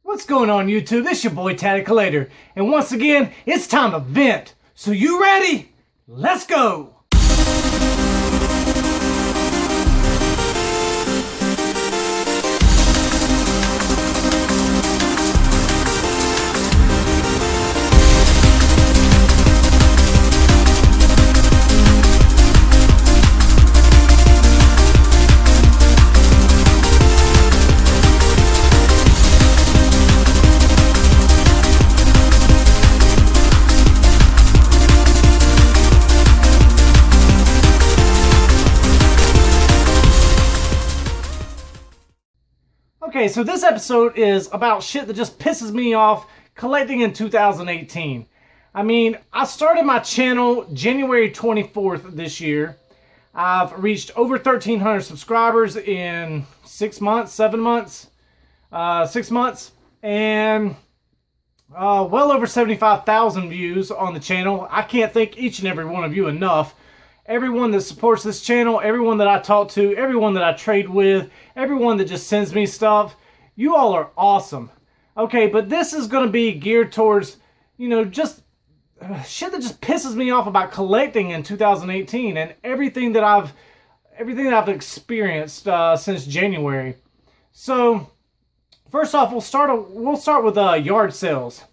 What's going on, YouTube? This your boy Tatted, and once again, it's time to vent. So you ready? Let's go! Okay, so this episode is about shit that just pisses me off collecting in 2018. I mean, I started my channel January 24th this year. I've reached over 1,300 subscribers in 6 months, 7 months, 6 months, and well over 75,000 views on the channel. I can't thank each and every one of you enough. Everyone that supports this channel, everyone that I talk to, everyone that I trade with, everyone that just sends me stuff, you all are awesome. Okay, but this is going to be geared towards, just shit that just pisses me off about collecting in 2018 and everything that I've experienced since January. So, first off, we'll start with yard sales.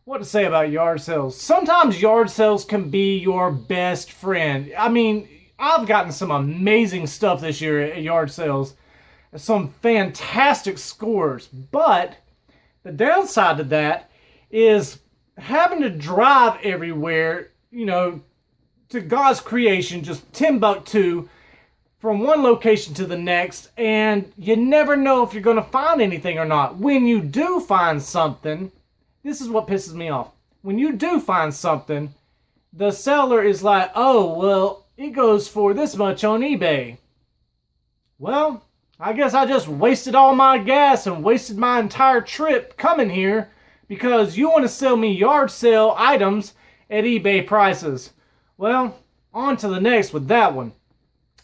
What to say about yard sales? Sometimes yard sales can be your best friend. I mean, I've gotten some amazing stuff this year at yard sales. Some fantastic scores. But the downside to that is having to drive everywhere, to God's creation, just Timbuktu, from one location to the next. And you never know if you're going to find anything or not. When you do find something, this is what pisses me off. When you do find something, the seller is like, oh, well, it goes for this much on eBay. Well, I guess I just wasted all my gas and wasted my entire trip coming here because you want to sell me yard sale items at eBay prices. Well, on to the next with that one.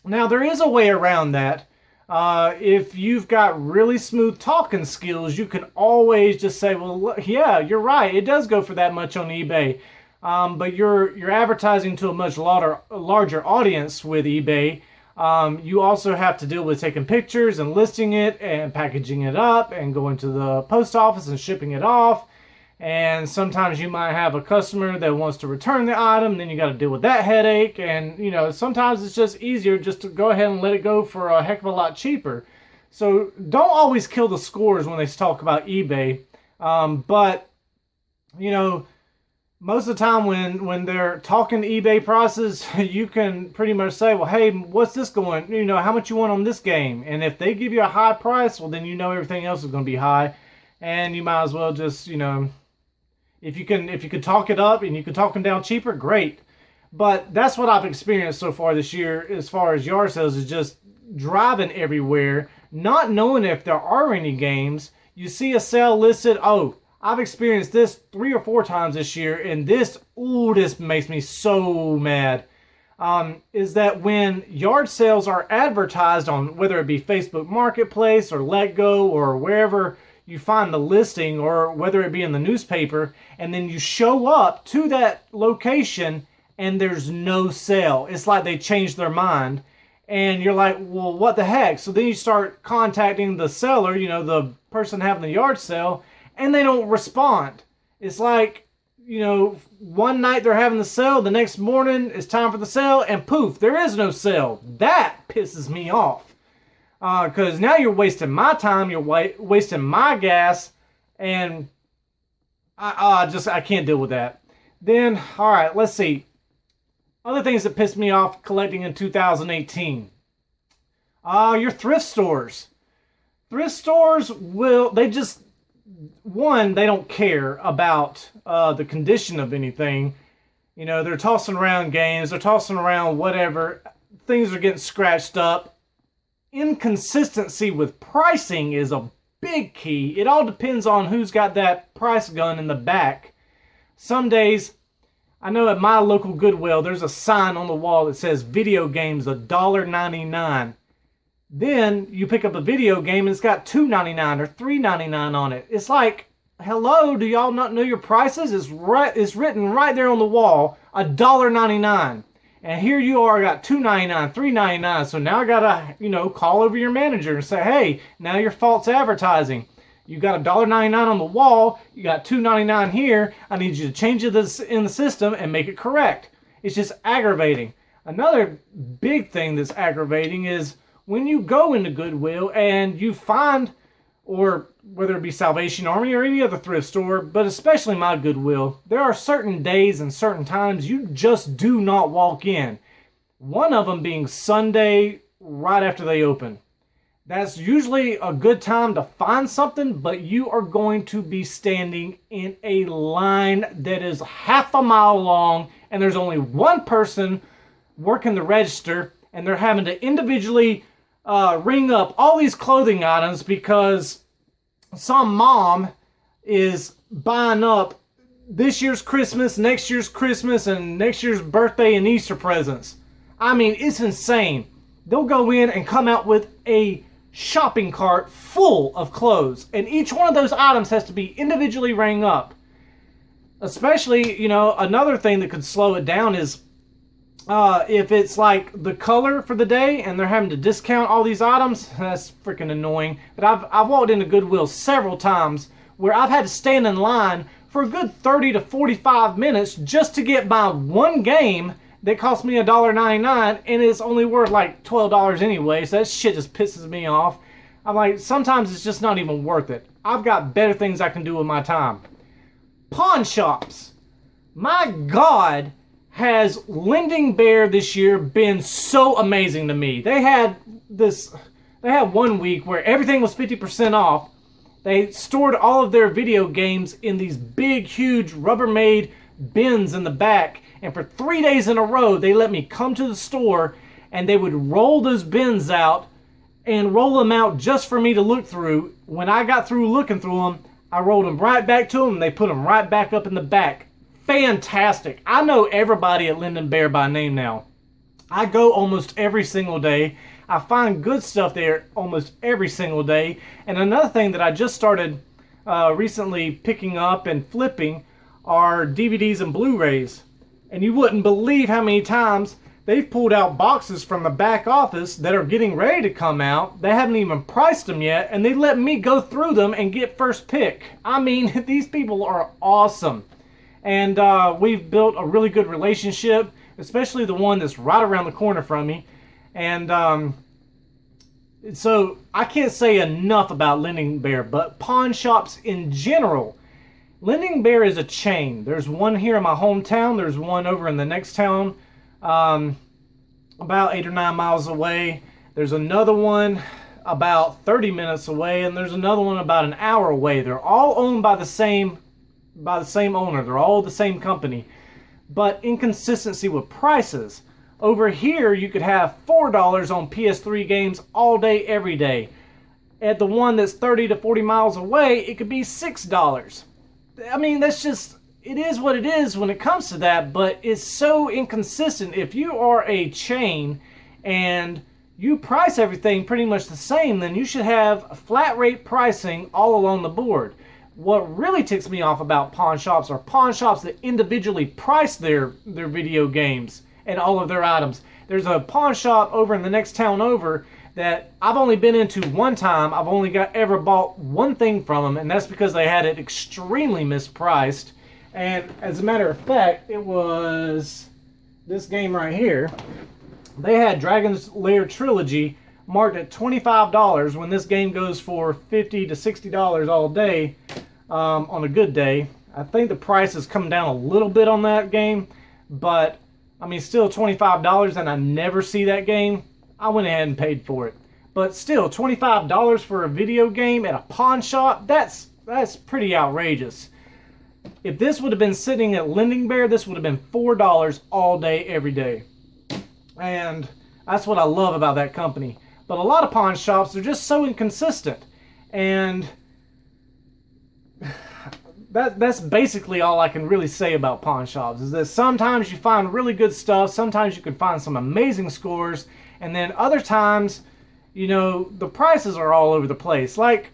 Now, there is a way around that. If you've got really smooth talking skills, you can always just say, well, yeah, you're right. It does go for that much on eBay. But you're advertising to a much larger audience with eBay. You also have to deal with taking pictures and listing it and packaging it up and going to the post office and shipping it off. And sometimes you might have a customer that wants to return the item, then you got to deal with that headache. And, sometimes it's just easier just to go ahead and let it go for a heck of a lot cheaper. So don't always kill the scores when they talk about eBay. But, most of the time when they're talking eBay prices, you can pretty much say, well, hey, what's this going? How much you want on this game? And if they give you a high price, well, then everything else is going to be high. And you might as well just, if you can talk it up and you can talk them down cheaper, great. But that's what I've experienced so far this year as far as yard sales, is just driving everywhere, not knowing if there are any games. You see a sale listed, oh, I've experienced this 3 or 4 times this year, and this makes me so mad. Is that when yard sales are advertised on, whether it be Facebook Marketplace or Let Go or wherever you find the listing, or whether it be in the newspaper, and then you show up to that location and there's no sale. It's like they changed their mind. And you're like, well, what the heck? So then you start contacting the seller, the person having the yard sale, and they don't respond. It's like, one night they're having the sale, the next morning it's time for the sale, and poof, there is no sale. That pisses me off. Because now you're wasting my time, you're wasting my gas, and I can't deal with that. Then, all right, let's see. Other things that pissed me off collecting in 2018. Your thrift stores. Thrift stores they don't care about the condition of anything. They're tossing around games, they're tossing around whatever. Things are getting scratched up. Inconsistency with pricing is a big key. It all depends on who's got that price gun in the back. Some days, I know at my local Goodwill, there's a sign on the wall that says video games $1.99. Then you pick up a video game and it's got $2.99 or $3.99 on it. It's like, hello, do y'all not know your prices? It's written right there on the wall, $1.99. And here you are, got $2.99, $3.99. So now I gotta, call over your manager and say, hey, now you're false advertising. You got $1.99 on the wall, you got $2.99 here. I need you to change it in the system and make it correct. It's just aggravating. Another big thing that's aggravating is when you go into Goodwill and you find, or whether it be Salvation Army or any other thrift store, but especially my Goodwill, there are certain days and certain times you just do not walk in. One of them being Sunday right after they open. That's usually a good time to find something, but you are going to be standing in a line that is half a mile long, and there's only one person working the register, and they're having to individually ring up all these clothing items because some mom is buying up this year's Christmas, next year's Christmas, and next year's birthday and Easter presents. I mean, it's insane. They'll go in and come out with a shopping cart full of clothes, and each one of those items has to be individually rang up. Especially, another thing that could slow it down is if it's like the color for the day and they're having to discount all these items. That's freaking annoying. But I've walked into Goodwill several times where I've had to stand in line for a good 30 to 45 minutes just to get my one game that cost me $1.99, and it's only worth like $12 anyway, so that shit just pisses me off. I'm like, sometimes it's just not even worth it. I've got better things I can do with my time. Pawn shops. My God, has Lending Bear this year been so amazing to me. They had 1 week where everything was 50% off. They stored all of their video games in these big, huge Rubbermaid bins in the back. And for 3 days in a row, they let me come to the store and they would roll those bins out and roll them out just for me to look through. When I got through looking through them, I rolled them right back to them and they put them right back up in the back. Fantastic. I know everybody at Lending Bear by name now. I go almost every single day. I find good stuff there almost every single day. And another thing that I just started recently picking up and flipping are DVDs and Blu-rays. And you wouldn't believe how many times they've pulled out boxes from the back office that are getting ready to come out. They haven't even priced them yet, and they let me go through them and get first pick. I mean, these people are awesome. And we've built a really good relationship, especially the one that's right around the corner from me. And so I can't say enough about Lending Bear, but pawn shops in general. Lending Bear is a chain. There's one here in my hometown. There's one over in the next town, about 8 or 9 miles away. There's another one about 30 minutes away, and there's another one about an hour away. They're all owned by the same owner. They're all the same company, but inconsistency with prices. Over here, you could have $4 on PS3 games all day, every day. At the one that's 30 to 40 miles away, it could be $6. I mean, that's just, it is what it is when it comes to that, but it's so inconsistent. If you are a chain and you price everything pretty much the same, then you should have flat rate pricing all along the board. What really ticks me off about pawn shops are pawn shops that individually price their video games and all of their items. There's a pawn shop over in the next town over that I've only been into one time. I've only ever bought one thing from them, and that's because they had it extremely mispriced. And as a matter of fact, it was this game right here. They had Dragon's Lair Trilogy marked at $25 when this game goes for $50 to $60 all day on a good day. I think the price has come down a little bit on that game, but I mean, still $25, and I never see that game. I went ahead and paid for it. But still, $25 for a video game at a pawn shop, that's pretty outrageous. If this would have been sitting at Lending Bear, this would have been $4 all day, every day. And that's what I love about that company. But a lot of pawn shops are just so inconsistent. And that's basically all I can really say about pawn shops, is that sometimes you find really good stuff, sometimes you can find some amazing scores, and then other times you know, the prices are all over the place. Like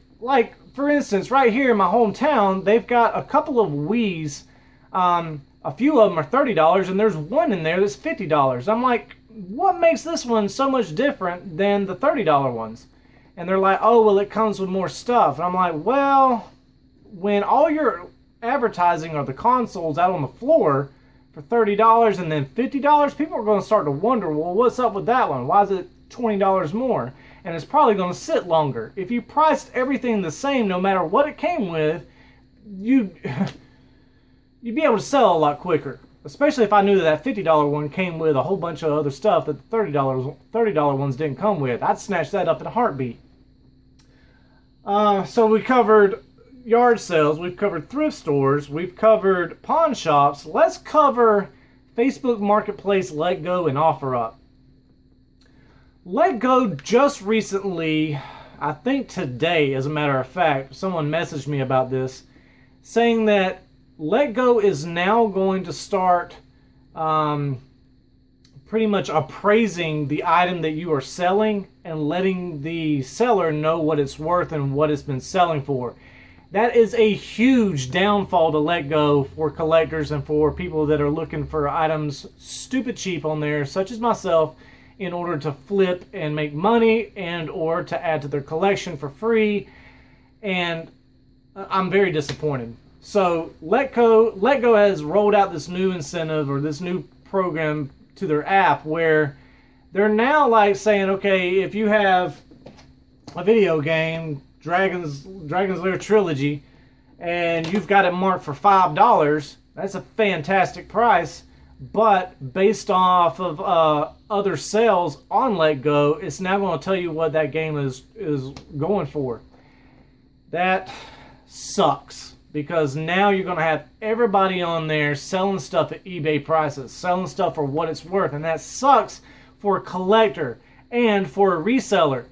for instance, right here in my hometown, they've got a couple of Wii's. A few of them are $30, and there's one in there that's $50. I'm like, what makes this one so much different than the $30 ones? And they're like, oh, well, it comes with more stuff. And I'm like, well, when all your advertising are the consoles out on the floor for $30 and then $50, people are going to start to wonder, well, what's up with that one? Why is it $20 more? And it's probably going to sit longer. If you priced everything the same, no matter what it came with, you'd be able to sell a lot quicker. Especially if I knew that $50 one came with a whole bunch of other stuff that the $30 ones didn't come with. I'd snatch that up in a heartbeat. So we covered yard sales, we've covered thrift stores, we've covered pawn shops. Let's cover Facebook Marketplace, Letgo, and OfferUp. Letgo just recently, I think today, as a matter of fact, someone messaged me about this, saying that Letgo is now going to start pretty much appraising the item that you are selling and letting the seller know what it's worth and what it's been selling for. That is a huge downfall to Letgo for collectors and for people that are looking for items stupid cheap on there, such as myself, in order to flip and make money and or to add to their collection for free. And I'm very disappointed. So Letgo has rolled out this new incentive or this new program to their app where they're now like saying, okay, if you have a video game, Dragon's Lair Trilogy, and you've got it marked for $5, that's a fantastic price. But based off of other sales on Letgo, it's now going to tell you what that game is going for. That sucks. Because now you're going to have everybody on there selling stuff at eBay prices, selling stuff for what it's worth. And that sucks for a collector and for a reseller.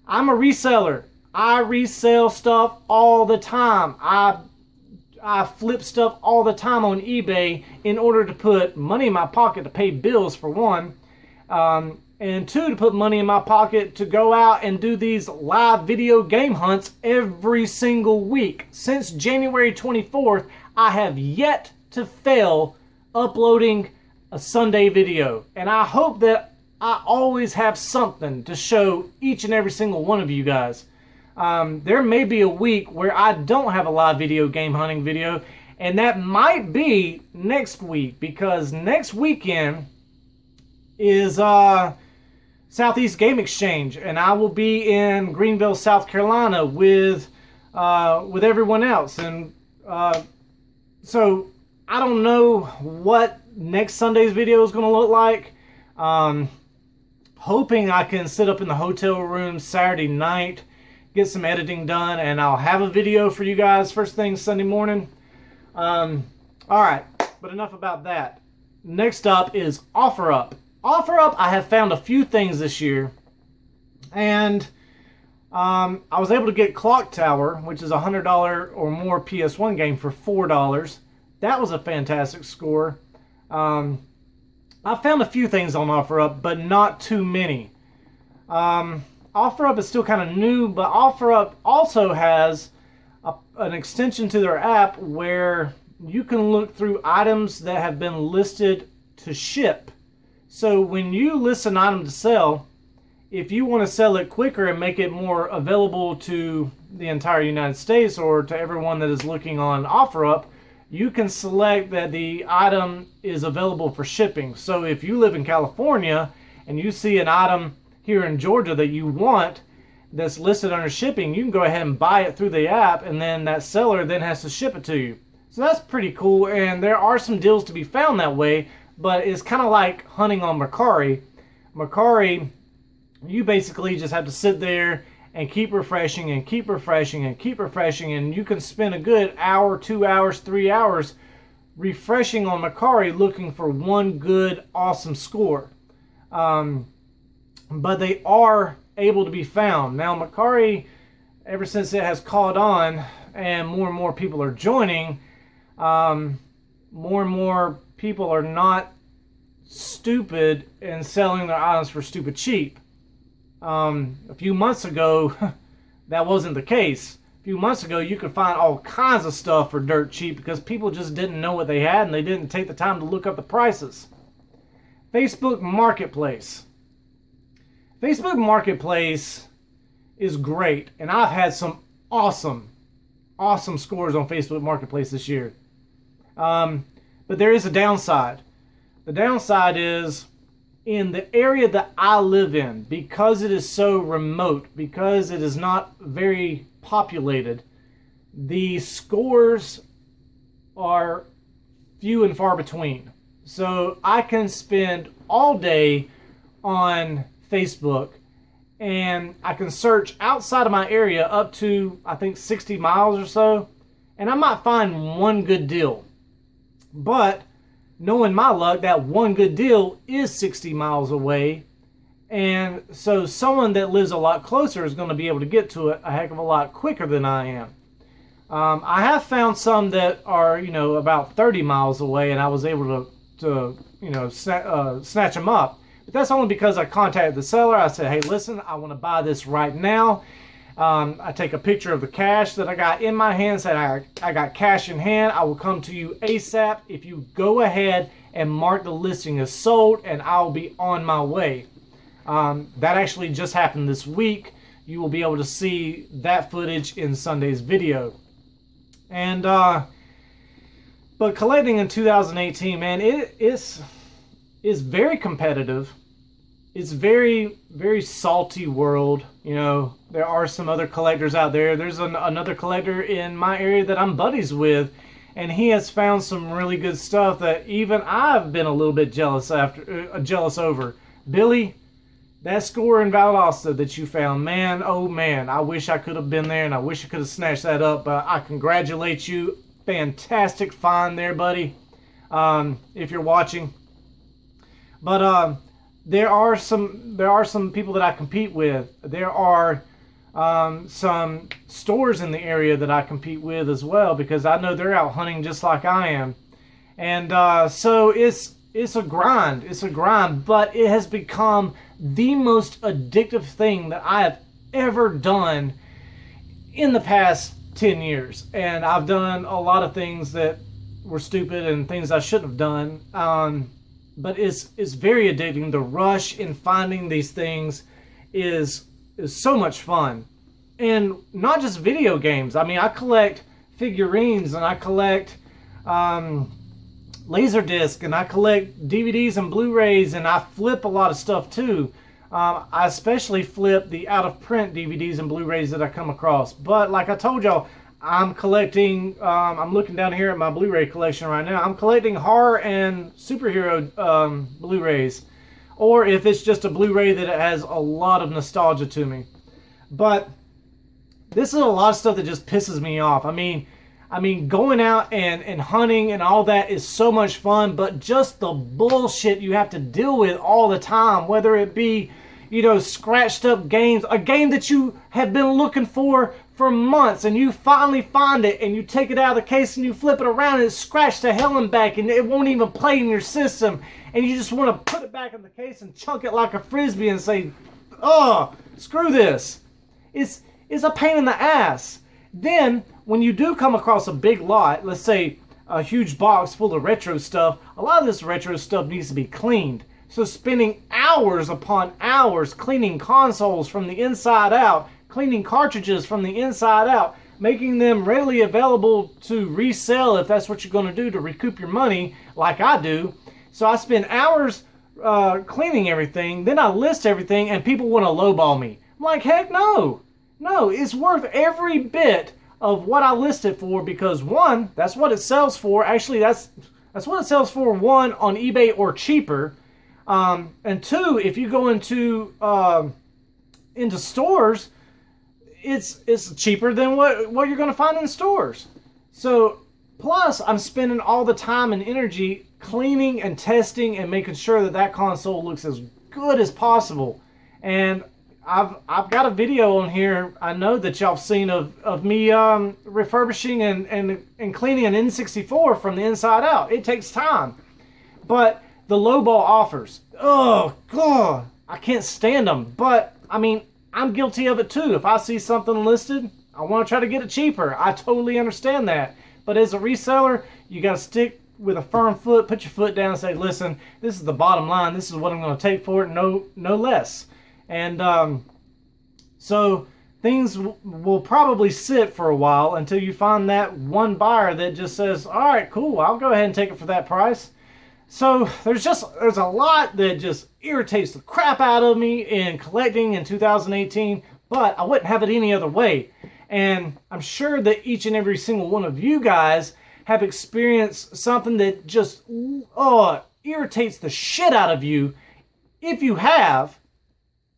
I'm a reseller. I resell stuff all the time. I flip stuff all the time on eBay in order to put money in my pocket to pay bills, for one. And two, to put money in my pocket to go out and do these live video game hunts every single week. Since January 24th, I have yet to fail uploading a Sunday video. And I hope that I always have something to show each and every single one of you guys. There may be a week where I don't have a live video game hunting video, and that might be next week, because next weekend is Southeast Game Exchange, and I will be in Greenville, South Carolina with everyone else. And so I don't know what next Sunday's video is going to look like. Hoping I can sit up in the hotel room Saturday night, get some editing done, and I'll have a video for you guys first thing Sunday morning. Alright, but enough about that. Next up is OfferUp. OfferUp, I have found a few things this year, and I was able to get Clock Tower, which is a $100 or more PS1 game, for $4. That was a fantastic score. I found a few things on OfferUp, but not too many. OfferUp is still kind of new, but OfferUp also has an extension to their app where you can look through items that have been listed to ship. So when you list an item to sell, if you want to sell it quicker and make it more available to the entire United States or to everyone that is looking on OfferUp, you can select that the item is available for shipping. So if you live in California and you see an item here in Georgia that you want that's listed under shipping, you can go ahead and buy it through the app, and then that seller then has to ship it to you. So that's pretty cool, and there are some deals to be found that way. But it's kind of like hunting on Mercari. Mercari, you basically just have to sit there and keep refreshing and keep refreshing and keep refreshing, and you can spend a good hour, 2 hours, 3 hours refreshing on Mercari looking for one good, awesome score. But they are able to be found. Now, Mercari, ever since it has caught on and more people are joining, more and more people are not stupid and selling their items for stupid cheap. A few months ago, that wasn't the case. A few months ago, you could find all kinds of stuff for dirt cheap because people just didn't know what they had and they didn't take the time to look up the prices. Facebook Marketplace. Facebook Marketplace is great, and I've had some awesome scores on Facebook Marketplace this year. But there is a downside. The downside is in the area that I live in, because it is so remote, because it is not very populated, the scores are few and far between. So I can spend all day on Facebook and I can search outside of my area up to, I think, 60 miles or so, and I might find one good deal. But knowing my luck, that one good deal is 60 miles away, and so someone that lives a lot closer is going to be able to get to it a heck of a lot quicker than I am. I have found some that are, about 30 miles away, and I was able to snatch them up. But that's only because I contacted the seller. I said, hey, listen, I want to buy this right now. I take a picture of the cash that I got in my hand, said I got cash in hand. I will come to you ASAP if you go ahead and mark the listing as sold, and I'll be on my way. That actually just happened this week. You will be able to see that footage in Sunday's video. And but collecting in 2018, man, it is very competitive. It's very, very salty world. There are some other collectors out there. There's another collector in my area that I'm buddies with, and he has found some really good stuff that even I've been a little bit jealous over. Billy, that score in Valdosta that you found, man, oh man, I wish I could have been there, and I wish I could have snatched that up. But I congratulate you. Fantastic find there, buddy. If you're watching. But there are some people that I compete with. There are some stores in the area that I compete with as well, because I know they're out hunting just like I am. And so it's a grind. It's a grind, but it has become the most addictive thing that I have ever done in the past 10 years. And I've done a lot of things that were stupid and things I shouldn't have done. But it's very addicting. The rush in finding these things is so much fun. And not just video games. I mean, I collect figurines, and I collect Laserdisc, and I collect DVDs and Blu-rays, and I flip a lot of stuff too. I especially flip the out-of-print DVDs and Blu-rays that I come across. But like I told y'all, I'm collecting, I'm looking down here at my Blu-ray collection right now. I'm collecting horror and superhero Blu-rays. Or if it's just a Blu-ray that has a lot of nostalgia to me. But this is a lot of stuff that just pisses me off. I mean, going out and hunting and all that is so much fun, but just the bullshit you have to deal with all the time, whether it be, scratched up games, a game that you have been looking for months, and you finally find it, and you take it out of the case and you flip it around, and it's scratched to hell and back, and it won't even play in your system, and you just want to put it back in the case and chunk it like a frisbee and say, oh, screw this. It's a pain in the ass. Then, when you do come across a big lot, let's say a huge box full of retro stuff, a lot of this retro stuff needs to be cleaned. So spending hours upon hours cleaning consoles from the inside out, cleaning cartridges from the inside out, making them readily available to resell if that's what you're going to do to recoup your money, like I do. So I spend hours cleaning everything, then I list everything, and people want to lowball me. I'm like, heck no. No, it's worth every bit of what I list it for, because one, that's what it sells for. Actually, that's what it sells for, one, on eBay or cheaper. And two, if you go into stores, it's cheaper than what you're going to find in stores. So, plus, I'm spending all the time and energy cleaning and testing and making sure that console looks as good as possible. And I've got a video on here, I know that y'all have seen, of me refurbishing and cleaning an N64 from the inside out. It takes time. But the lowball offers, oh God, I can't stand them. But I mean, I'm guilty of it too. If I see something listed, I want to try to get it cheaper. I totally understand that. But as a reseller, you got to stick with a firm foot, put your foot down and say, listen, this is the bottom line. This is what I'm going to take for it, no less. And so things will probably sit for a while until you find that one buyer that just says, all right, cool, I'll go ahead and take it for that price. So there's a lot that just irritates the crap out of me in collecting in 2018, but I wouldn't have it any other way. And I'm sure that each and every single one of you guys have experienced something that just irritates the shit out of you. If you have,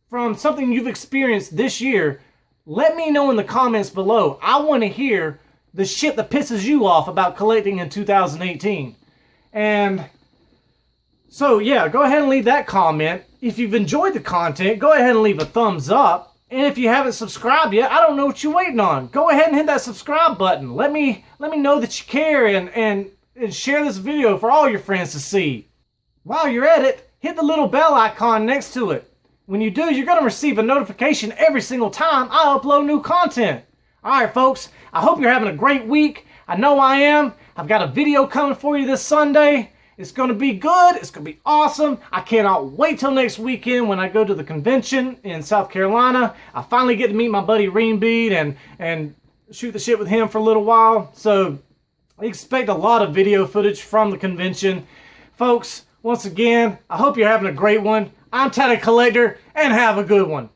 from something you've experienced this year, let me know in the comments below. I want to hear the shit that pisses you off about collecting in 2018. And so yeah, go ahead and leave that comment. If you've enjoyed the content, go ahead and leave a thumbs up. And if you haven't subscribed yet, I don't know what you're waiting on. Go ahead and hit that subscribe button. Let me know that you care and share this video for all your friends to see. While you're at it, hit the little bell icon next to it. When you do, you're going to receive a notification every single time I upload new content. Alright folks, I hope you're having a great week. I know I am. I've got a video coming for you this Sunday. It's going to be good. It's going to be awesome. I cannot wait till next weekend when I go to the convention in South Carolina. I finally get to meet my buddy Reambead and shoot the shit with him for a little while. So expect a lot of video footage from the convention. Folks, once again, I hope you're having a great one. I'm Tatted Collector, and have a good one.